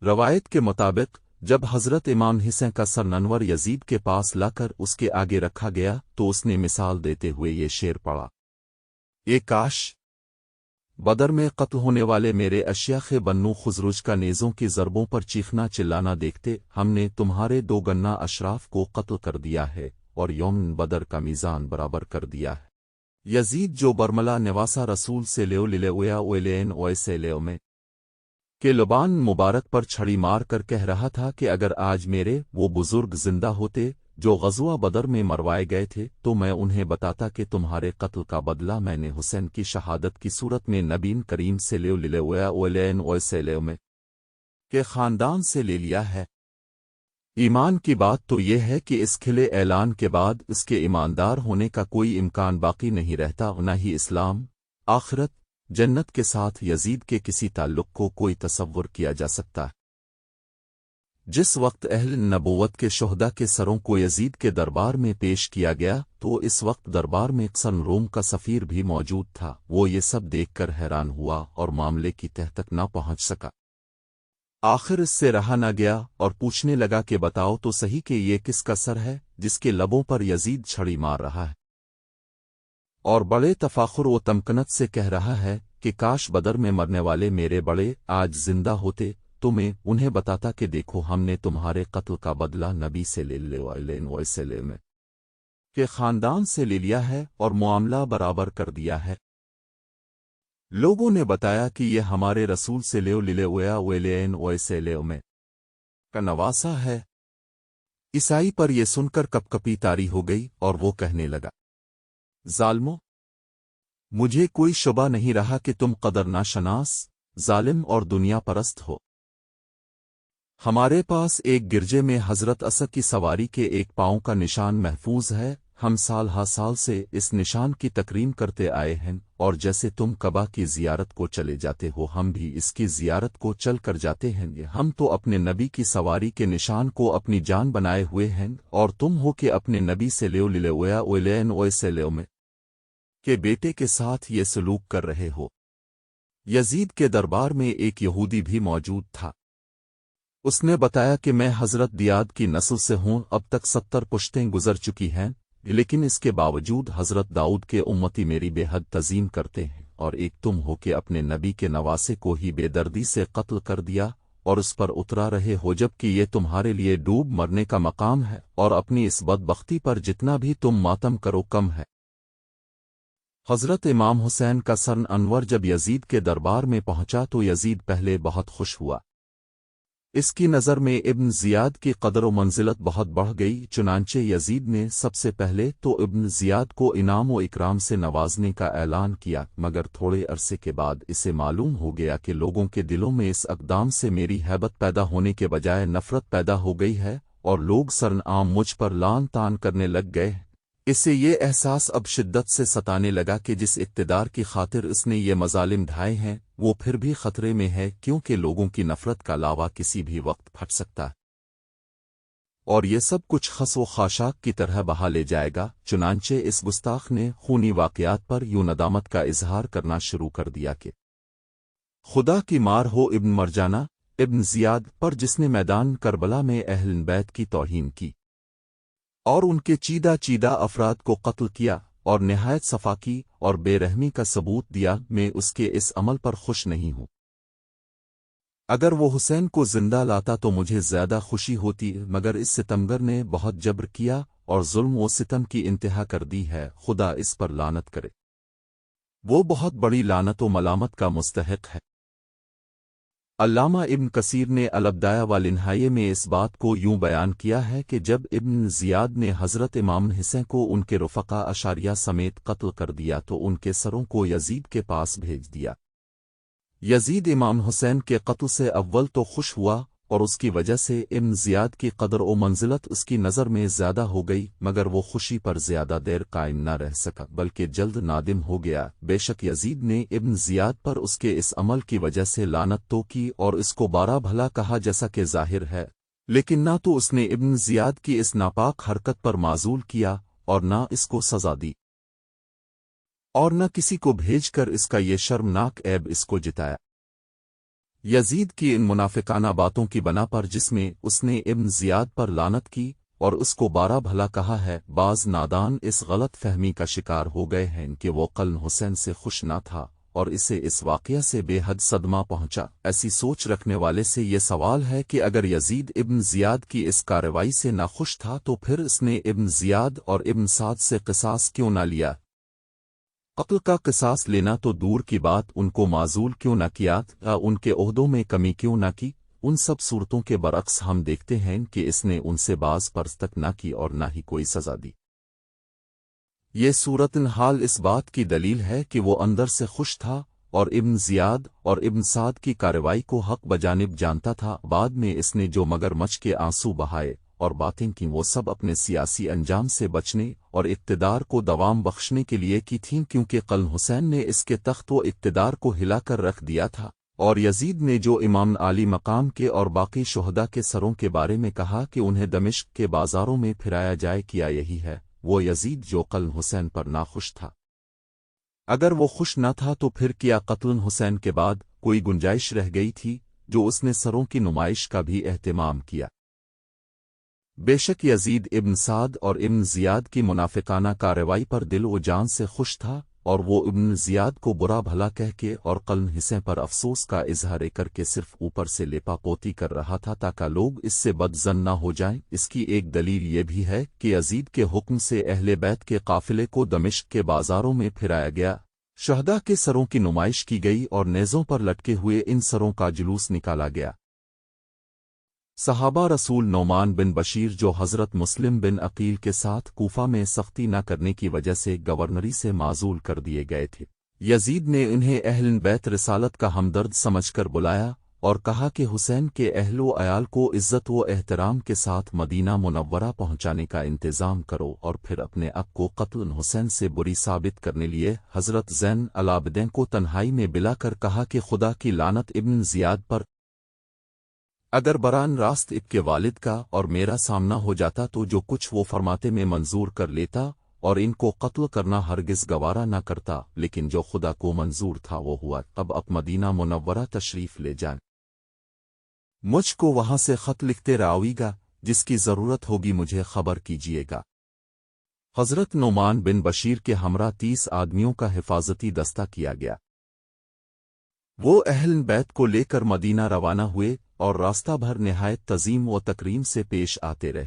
रवायत के मुताबिक जब हज़रत इमाम हुसैन का सर अनवर यजीद के पास लाकर उसके आगे रखा गया तो उसने मिसाल देते हुए ये शेर पढ़ा, ए काश बदर में कत्ल होने वाले मेरे अश्याख़ बन्नू खुज़रुज का नेज़ों की ज़रबों पर चीखना चिल्लाना देखते। हमने तुम्हारे 2 गन्ना अशराफ को कत्ल कर दिया है और यौम बदर का मीज़ान बराबर कर दिया है। यजीद जो बरमला निवासा रसूल से लेओ लिलेवया ओलेन ओएसे लेओ में के लुबान मुबारक पर छड़ी मार कर कह रहा था कि अगर आज मेरे वो बुजुर्ग जिंदा होते जो ग़ज़वा बदर में मरवाए गए थे तो मैं उन्हें बताता कि तुम्हारे कत्ल का बदला मैंने हुसैन की शहादत की सूरत में नबीन करीम से लेओ लिलेवया ओलेन ओएसे लेओ में के ख़ानदान से ले लिया है। ईमान की बात तो यह है कि इस खिले ऐलान के बाद इसके ईमानदार होने का कोई इम्कान बाकी नहीं रहता, न ही इस्लाम, आखिरत, जन्नत के साथ यजीद के किसी ताल्लुक को कोई तसव्वुर किया जा सकता है। जिस वक्त अहल नबूवत के शुहदा के सरों को यजीद के दरबार में पेश किया गया तो इस वक्त दरबार में सन रोम का सफ़ीर भी मौजूद था। वो ये सब देखकर हैरान हुआ और मामले की तह तक न पहुंच सका। आखिर इससे रहा न गया और पूछने लगा कि बताओ तो सही कि ये किसका सर है जिसके लबों पर यजीद छड़ी मार रहा है और बड़े तफाखुर व तमकनत से कह रहा है कि काश बदर में मरने वाले मेरे बड़े आज जिंदा होते तो मैं उन्हें बताता कि देखो हमने तुम्हारे कत्ल का बदला नबी से ले में के ख़ानदान से ले लिया है और मामला बराबर कर दिया है। लोगों ने बताया कि यह हमारे रसूल से लेओ लिलेवया ओलेन ओएसे लेओ में का नवासा है। ईसाई पर यह सुनकर कपकपी तारी हो गई और वो कहने लगा, ज़ालिमो, मुझे कोई शुबा नहीं रहा कि तुम कदर नाशनास, जालिम और दुनिया परस्त हो। हमारे पास एक गिरजे में हज़रत असद की सवारी के एक पाँव का निशान महफूज है। हम साल हा साल से इस निशान की तकरीम करते आए हैं और जैसे तुम कबा की ज़ियारत को चले जाते हो हम भी इसकी ज़ियारत को चल कर जाते हैं। हम तो अपने नबी की सवारी के निशान को अपनी जान बनाए हुए हैं और तुम हो कि अपने नबी से लेओ लिलेवया ओलेन ओएसे लेओ में के बेटे के साथ ये सलूक कर रहे हो। यजीद के दरबार में एक यहूदी भी मौजूद था। उसने बताया कि मैं हज़रत दियाद की नस्ल से हूँ, अब तक 70 पुश्तें गुजर चुकी हैं, लेकिन इसके बावजूद हज़रत दाऊद के उम्मती मेरी बेहद तज़ीम करते हैं और एक तुम हो कि अपने नबी के नवासे को ही बेदर्दी से कत्ल कर दिया और उस पर उतरा रहे हो जबकि ये तुम्हारे लिए डूब मरने का मकाम है और अपनी इस बदबख्ती पर जितना भी तुम मातम करो कम है। हज़रत इमाम हुसैन का सन अनवर जब यजीद के दरबार में पहुंचा तो यजीद पहले बहुत खुश हुआ। इसकी नज़र में इब्न ज़ियाद की कदर व मंजिलत बहुत बढ़ गई। चुनांचे यजीद ने सबसे पहले तो इब्न ज़ियाद को इनाम व इकराम से नवाजने का ऐलान किया, मगर थोड़े अरसे के बाद इसे मालूम हो गया कि लोगों के दिलों में इस अक़दाम से मेरी हैबत पैदा होने के बजाय नफ़रत पैदा हो गई है और लोग सरअंजाम मुझ पर लान तान करने लग गए। इसे ये एहसास अब शिद्दत से सताने लगा कि जिस इक़्तिदार की खातिर इसने ये मज़ालिम ढाए हैं वो फिर भी खतरे में है, क्योंकि लोगों की नफ़रत का लावा किसी भी वक्त फट सकता है और ये सब कुछ खस व खाशाक की तरह बहा ले जाएगा। चुनांचे इस गुस्ताख ने खूनी वाक़यात पर यूं नदामत का इजहार करना शुरू कर दिया कि खुदा की मार हो इब्न मरजाना इब्न ज़ियाद पर, जिसने मैदान करबला में अहल बैत की तौहीन की और उनके चीदा चीदा अफराद को कत्ल किया और निहायत सफाकी और बेरहमी का सबूत दिया। मैं उसके इस अमल पर खुश नहीं हूँ। अगर वो हुसैन को जिंदा लाता तो मुझे ज़्यादा खुशी होती, मगर इस सितमगर ने बहुत जबर किया और जुल्म व सितम की इंतहा कर दी है। खुदा इस पर लानत करे, वो बहुत बड़ी लानत व मलामत का मुस्तहिक है। अल्लामा इब्न कसीर ने अलबदाया व लिन्हाये में इस बात को यूं बयान किया है कि जब इब्न ज़ियाद ने हज़रत इमाम हुसैन को उनके रुफ़क़ा अशारिया समेत कत्ल कर दिया तो उनके सरों को यजीद के पास भेज दिया। यजीद इमाम हुसैन के कत्ल से अव्वल तो खुश हुआ और उसकी वजह से इब्न ज़ियाद की कदर व मंजिलत उसकी नज़र में ज़्यादा हो गई, मगर वो खुशी पर ज़्यादा देर कायम न रह सका बल्कि जल्द नादिम हो गया। बेशक यजीद ने इब्न ज़ियाद पर उसके इस अमल की वजह से लानत तो की और इसको बारा भला कहा जैसा कि ज़ाहिर है, लेकिन ना तो उसने इब्न ज़ियाद की इस नापाक हरकत पर माजूल किया اور نہ اس کو سزا دی اور نہ کسی کو بھیج کر اس کا یہ شرمناک عیب اس کو جتایا۔ یزید کی ان منافقانہ باتوں کی بنا پر جس میں اس نے ابن زیاد پر لعنت کی اور اس کو بارہ بھلا کہا ہے، بعض نادان اس غلط فہمی کا شکار ہو گئے ہیں کہ وہ قلن حسین سے خوش نہ تھا اور اسے اس واقعہ سے بے حد صدمہ پہنچا۔ ایسی سوچ رکھنے والے سے یہ سوال ہے کہ اگر یزید ابن زیاد کی اس کارروائی سے ناخوش تھا تو پھر اس نے ابن زیاد اور ابن سعد سے قصاص کیوں نہ لیا؟ قتل کا قصاص لینا تو دور کی بات، ان کو معزول کیوں نہ کیا یا ان کے عہدوں میں کمی کیوں نہ کی؟ ان سب صورتوں کے برعکس ہم دیکھتے ہیں کہ اس نے ان سے باز پرس تک نہ کی اور نہ ہی کوئی سزا دی۔ یہ صورتحال اس بات کی دلیل ہے کہ وہ اندر سے خوش تھا اور ابن زیاد اور ابن سعد کی کارروائی کو حق بجانب جانتا تھا۔ بعد میں اس نے جو مگر مچ کے آنسو بہائے اور باتیں کی وہ سب اپنے سیاسی انجام سے بچنے اور اقتدار کو دوام بخشنے کے لیے کی تھیں، کیونکہ قلن حسین نے اس کے تخت و اقتدار کو ہلا کر رکھ دیا تھا، اور یزید نے جو امام عالی مقام کے اور باقی شہداء کے سروں کے بارے میں کہا کہ انہیں دمشق کے بازاروں میں پھرایا جائے، کیا یہی ہے وہ یزید جو قلن حسین پر ناخوش تھا؟ اگر وہ خوش نہ تھا تو پھر کیا قتل حسین کے بعد کوئی گنجائش رہ گئی تھی جو اس نے سروں کی نمائش کا بھی اہتمام کیا؟ بے شک یزید ابن سعد اور ابن زیاد کی منافقانہ کارروائی پر دل و جان سے خوش تھا، اور وہ ابن زیاد کو برا بھلا کہہ کے اور قلن حسین پر افسوس کا اظہار کر کے صرف اوپر سے لیپا پوتی کر رہا تھا تاکہ لوگ اس سے بد ظن نہ ہو جائیں۔ اس کی ایک دلیل یہ بھی ہے کہ یزید کے حکم سے اہل بیت کے قافلے کو دمشق کے بازاروں میں پھرایا گیا، شہداء کے سروں کی نمائش کی گئی اور نیزوں پر لٹکے ہوئے ان سروں کا جلوس نکالا گیا۔ صحابہ رسول نعمان بن بشیر جو حضرت مسلم بن عقیل کے ساتھ کوفہ میں سختی نہ کرنے کی وجہ سے گورنری سے معزول کر دیے گئے تھے، یزید نے انہیں اہل بیت رسالت کا ہمدرد سمجھ کر بلایا اور کہا کہ حسین کے اہل و عیال کو عزت و احترام کے ساتھ مدینہ منورہ پہنچانے کا انتظام کرو، اور پھر اپنے آپ کو قتل حسین سے بری ثابت کرنے لیے حضرت زین العابدین کو تنہائی میں بلا کر کہا کہ خدا کی لعنت ابن زیاد پر، اگر بران راست اب کے والد کا اور میرا سامنا ہو جاتا تو جو کچھ وہ فرماتے میں منظور کر لیتا اور ان کو قتل کرنا ہرگز گوارا نہ کرتا، لیکن جو خدا کو منظور تھا وہ ہوا۔ اب مدینہ منورہ تشریف لے جائیں، مجھ کو وہاں سے خط لکھتے رہیے گا، جس کی ضرورت ہوگی مجھے خبر کیجیے گا۔ حضرت نعمان بن بشیر کے ہمراہ 30 آدمیوں کا حفاظتی دستہ کیا گیا۔ وہ اہل بیت کو لے کر مدینہ روانہ ہوئے اور راستہ بھر نہایت تعظیم و تکریم سے پیش آتے رہے۔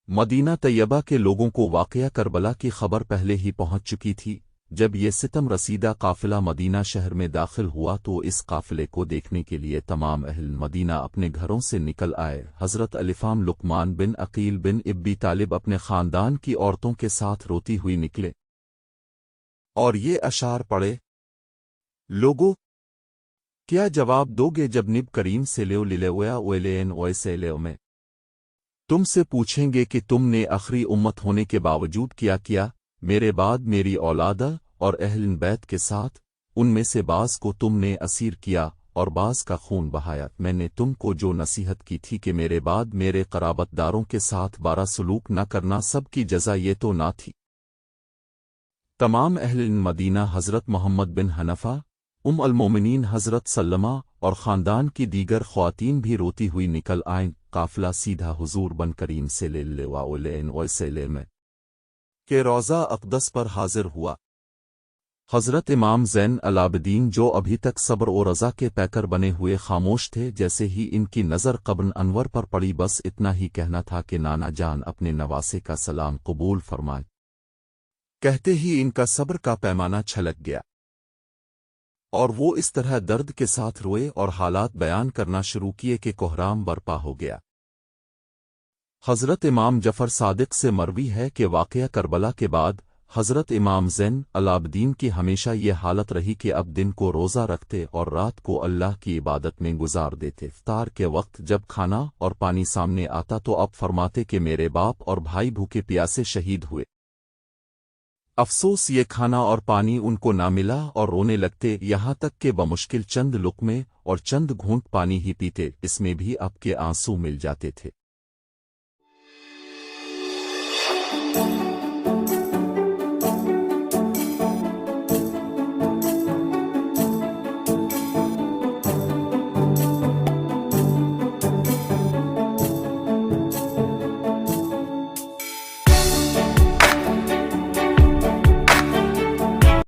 مدینہ طیبہ کے لوگوں کو واقعہ کربلا کی خبر پہلے ہی پہنچ چکی تھی۔ جب یہ ستم رسیدہ قافلہ مدینہ شہر میں داخل ہوا تو اس قافلے کو دیکھنے کے لیے تمام اہل مدینہ اپنے گھروں سے نکل آئے۔ حضرت الفام لقمان بن عقیل بن ابی طالب اپنے خاندان کی عورتوں کے ساتھ روتی ہوئی نکلے اور یہ اشعار پڑھے: لوگو، کیا جواب دو گے جب نب کریم سے لیو للیویا ویلین ویسے لیو میں تم سے پوچھیں گے کہ تم نے آخری امت ہونے کے باوجود کیا کیا میرے بعد میری اولادہ اور اہل بیت کے ساتھ؟ ان میں سے بعض کو تم نے اسیر کیا اور بعض کا خون بہایا۔ میں نے تم کو جو نصیحت کی تھی کہ میرے بعد میرے قرابت داروں کے ساتھ برا سلوک نہ کرنا، سب کی جزا یہ تو نہ تھی؟ تمام اہل مدینہ حضرت محمد بن حنفہ، المومنین حضرت سلمہ اور خاندان کی دیگر خواتین بھی روتی ہوئی نکل آئیں۔ قافلہ سیدھا حضور بن کریم صلی اللہ علیہ وسلم کے روضہ اقدس پر حاضر ہوا۔ حضرت امام زین العابدین جو ابھی تک صبر و رضا کے پیکر بنے ہوئے خاموش تھے، جیسے ہی ان کی نظر قبر انور پر پڑی بس اتنا ہی کہنا تھا کہ نانا جان اپنے نواسے کا سلام قبول فرمائیں، کہتے ہی ان کا صبر کا پیمانہ چھلک گیا اور وہ اس طرح درد کے ساتھ روئے اور حالات بیان کرنا شروع کیے کہ کوہرام برپا ہو گیا۔ حضرت امام جعفر صادق سے مروی ہے کہ واقعہ کربلا کے بعد حضرت امام زین العابدین کی ہمیشہ یہ حالت رہی کہ اب دن کو روزہ رکھتے اور رات کو اللہ کی عبادت میں گزار دیتے۔ افطار کے وقت جب کھانا اور پانی سامنے آتا تو اب فرماتے کہ میرے باپ اور بھائی بھوکے پیاسے شہید ہوئے، افسوس یہ کھانا اور پانی ان کو نہ ملا، اور رونے لگتے، یہاں تک کہ بمشکل چند لقمے اور چند گھونٹ پانی ہی پیتے، اس میں بھی اب کے آنسو مل جاتے تھے۔ ہے۔